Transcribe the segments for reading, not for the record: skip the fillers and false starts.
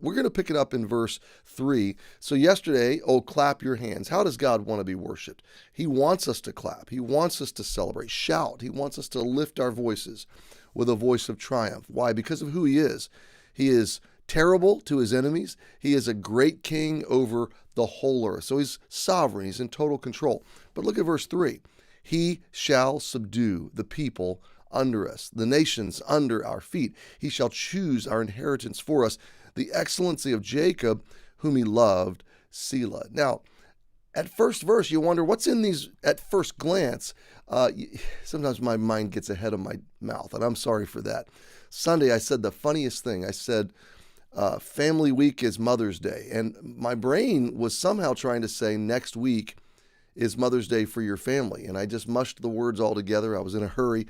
We're going to pick it up in verse 3. So yesterday, oh, clap your hands. How does God want to be worshiped? He wants us to clap. He wants us to celebrate, shout. He wants us to lift our voices with a voice of triumph. Why? Because of who he is. He is terrible to his enemies. He is a great king over the whole earth. So he's sovereign. He's in total control. But look at verse 3. He shall subdue the people under us, the nations under our feet. He shall choose our inheritance for us, the excellency of Jacob, whom he loved, Selah. Now, at first verse, you wonder what's in these at first glance. Sometimes my mind gets ahead of my mouth, and I'm sorry for that. Sunday, I said the funniest thing. I said, Family Week is Mother's Day, and my brain was somehow trying to say next week is Mother's Day for your family, and I just mushed the words all together. I was in a hurry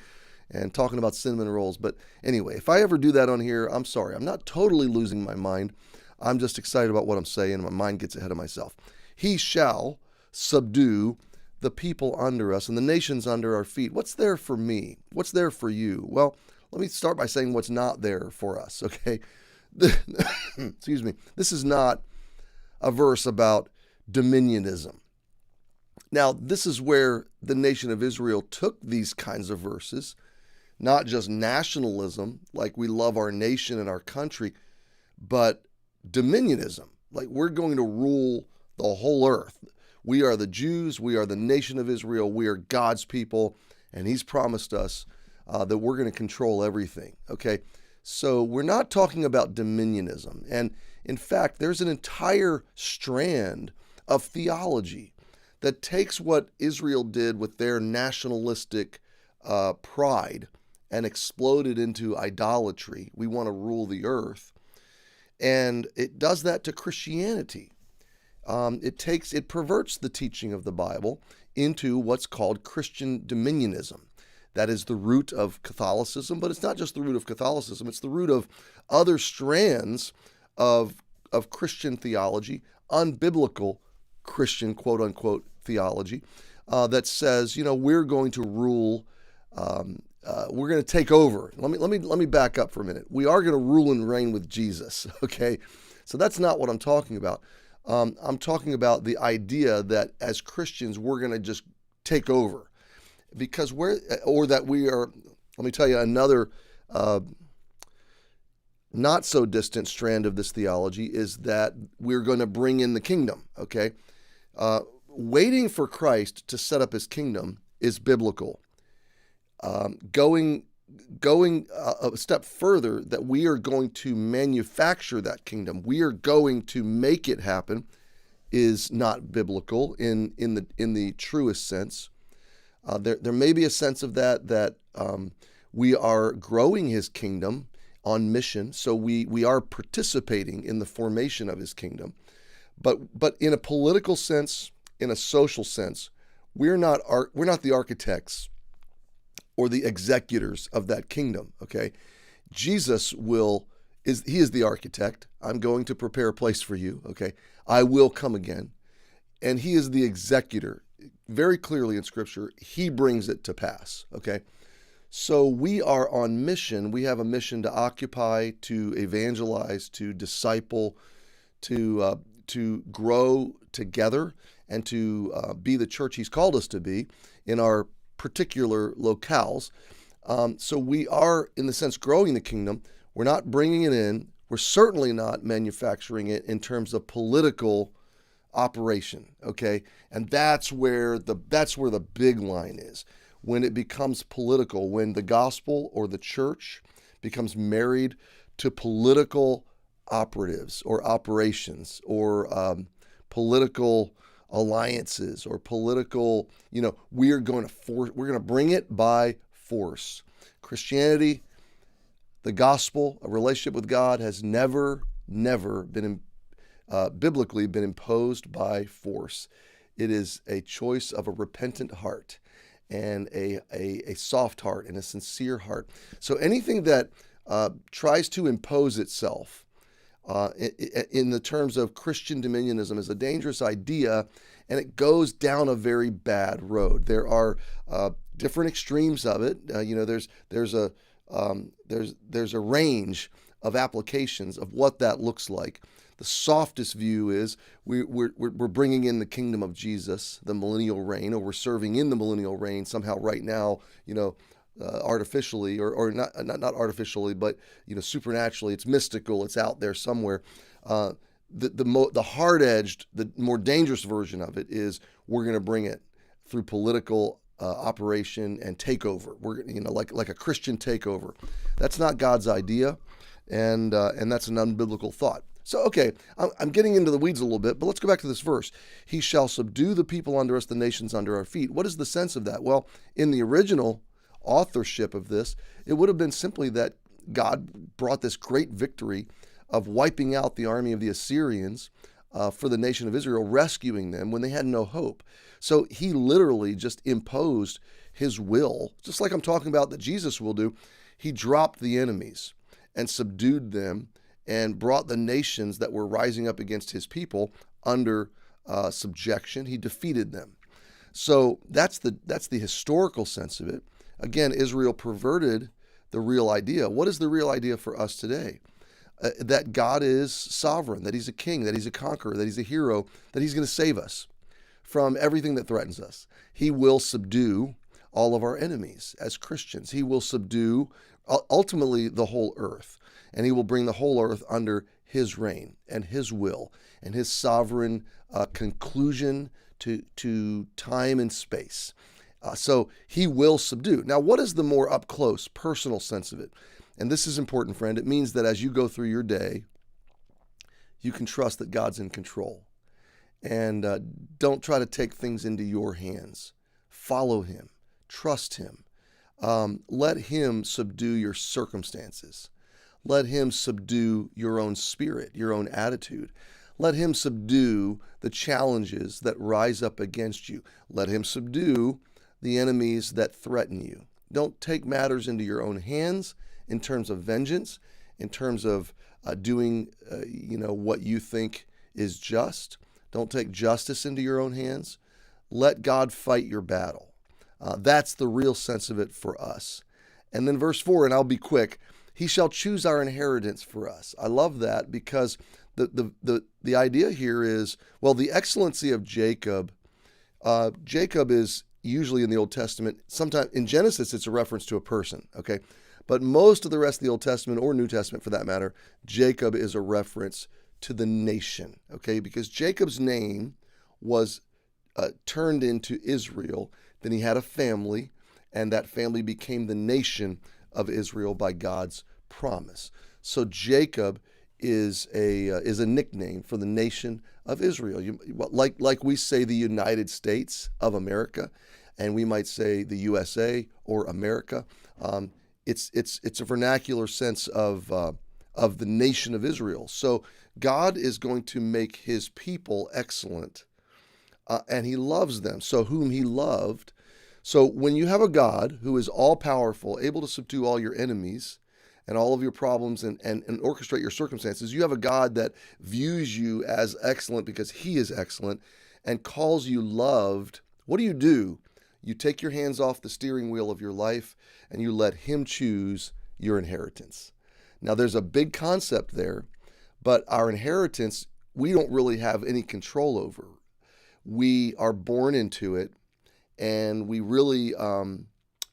and talking about cinnamon rolls. But anyway, if I ever do that on here, I'm sorry. I'm not totally losing my mind. I'm just excited about what I'm saying. My mind gets ahead of myself. He shall subdue the people under us and the nations under our feet. What's there for me? What's there for you? Well, let me start by saying what's not there for us, okay? Excuse me. This is not a verse about dominionism. Now, this is where the nation of Israel took these kinds of verses, not just nationalism, like we love our nation and our country, but dominionism, like we're going to rule the whole earth. We are the Jews, we are the nation of Israel, we are God's people, and he's promised us that we're going to control everything, okay? So we're not talking about dominionism. And in fact, there's an entire strand of theology that takes what Israel did with their nationalistic pride and exploded into idolatry. We want to rule the earth. And it does that to Christianity. It perverts the teaching of the Bible into what's called Christian dominionism. That is the root of Catholicism, but it's not just the root of Catholicism, it's the root of other strands of Christian theology, unbiblical Christian quote-unquote theology, that says, we're going to rule, we're going to take over. Let me back up for a minute. We are going to rule and reign with Jesus, okay? So that's not what I'm talking about. I'm talking about the idea that as Christians, we're going to just take over. Because let me tell you another not so distant strand of this theology is that we're going to bring in the kingdom, okay? Waiting for Christ to set up his kingdom is biblical. Going a step further, that we are going to manufacture that kingdom, we are going to make it happen, is not biblical in the truest sense. There may be a sense of that we are growing his kingdom on mission, so we are participating in the formation of his kingdom. But in a political sense, in a social sense, we're not the architects or the executors of that kingdom. Okay, Jesus is the architect. I'm going to prepare a place for you. Okay, I will come again, and he is the executor. Very clearly in Scripture, he brings it to pass, okay? So we are on mission. We have a mission to occupy, to evangelize, to disciple, to grow together, and to be the church he's called us to be in our particular locales. So we are, in the sense, growing the kingdom. We're not bringing it in. We're certainly not manufacturing it in terms of political operation, okay? And that's where the big line is. When it becomes political, when the gospel or the church becomes married to political operatives or operations or political alliances or political, we're going to bring it by force. Christianity, the gospel, a relationship with God has never been biblically been imposed by force. It is a choice of a repentant heart and a soft heart and a sincere heart. So anything that tries to impose itself in the terms of Christian dominionism is a dangerous idea, and it goes down a very bad road. There are different extremes of it. There's a range of applications of what that looks like. The softest view is we're bringing in the kingdom of Jesus, the millennial reign, or we're serving in the millennial reign somehow right now, artificially, or not artificially, but supernaturally. It's mystical. It's out there somewhere. The hard-edged, the more dangerous version of it is we're going to bring it through political operation and takeover. We're like a Christian takeover. That's not God's idea, and that's an unbiblical thought. So, okay, I'm getting into the weeds a little bit, but let's go back to this verse. He shall subdue the people under us, the nations under our feet. What is the sense of that? Well, in the original authorship of this, it would have been simply that God brought this great victory of wiping out the army of the Assyrians for the nation of Israel, rescuing them when they had no hope. So he literally just imposed his will, just like I'm talking about that Jesus will do. He dropped the enemies and subdued them and brought the nations that were rising up against his people under subjection. He defeated them. So that's the historical sense of it. Again, Israel perverted the real idea. What is the real idea for us today? That God is sovereign, that he's a king, that he's a conqueror, that he's a hero, that he's going to save us from everything that threatens us. He will subdue all of our enemies as Christians. He will subdue ultimately the whole earth, and he will bring the whole earth under his reign and his will and his sovereign conclusion to time and space. So he will subdue. Now, what is the more up close, personal sense of it? And this is important, friend. It means that as you go through your day, you can trust that God's in control. And don't try to take things into your hands. Follow him. Trust him. Let him subdue your circumstances. Let him subdue your own spirit, your own attitude. Let him subdue the challenges that rise up against you. Let him subdue the enemies that threaten you. Don't take matters into your own hands in terms of vengeance, in terms of doing what you think is just. Don't take justice into your own hands. Let God fight your battle. That's the real sense of it for us. And then verse 4, and I'll be quick, he shall choose our inheritance for us. I love that because the idea here is, well, the excellency of Jacob. Jacob is usually in the Old Testament, sometimes in Genesis, it's a reference to a person, okay? But most of the rest of the Old Testament, or New Testament for that matter, Jacob is a reference to the nation, okay? Because Jacob's name was turned into Israel. Then he had a family, and that family became the nation of Israel by God's promise. So Jacob is a nickname for the nation of Israel. Like we say the United States of America, and we might say the USA or America. It's a vernacular sense of the nation of Israel. So God is going to make his people excellent, and he loves them. So whom he loved. So when you have a God who is all-powerful, able to subdue all your enemies and all of your problems and orchestrate your circumstances, you have a God that views you as excellent because he is excellent and calls you loved. What do? You take your hands off the steering wheel of your life and you let him choose your inheritance. Now, there's a big concept there, but our inheritance, we don't really have any control over. We are born into it, and we really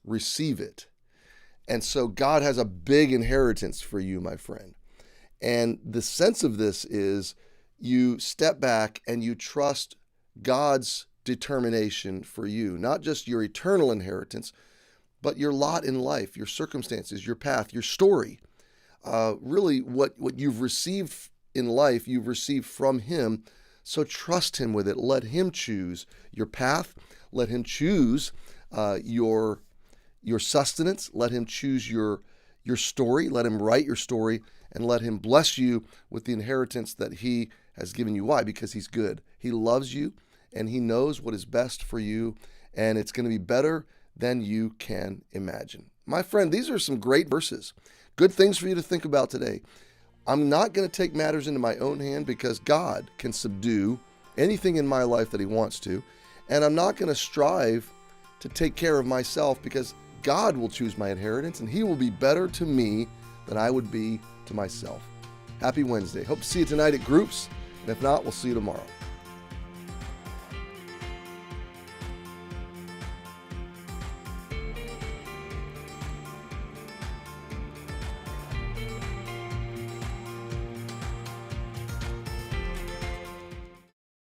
receive it. And so God has a big inheritance for you, my friend. And the sense of this is you step back and you trust God's determination for you, not just your eternal inheritance, but your lot in life, your circumstances, your path, your story. Really what you've received in life, you've received from him. So trust him with it. Let him choose your path. Let him choose your sustenance. Let him choose your story. Let him write your story, and let him bless you with the inheritance that he has given you. Why? Because he's good. He loves you, and he knows what is best for you, and it's going to be better than you can imagine. My friend, these are some great verses. Good things for you to think about today. I'm not going to take matters into my own hand because God can subdue anything in my life that he wants to. And I'm not going to strive to take care of myself because God will choose my inheritance and he will be better to me than I would be to myself. Happy Wednesday. Hope to see you tonight at groups. And if not, we'll see you tomorrow.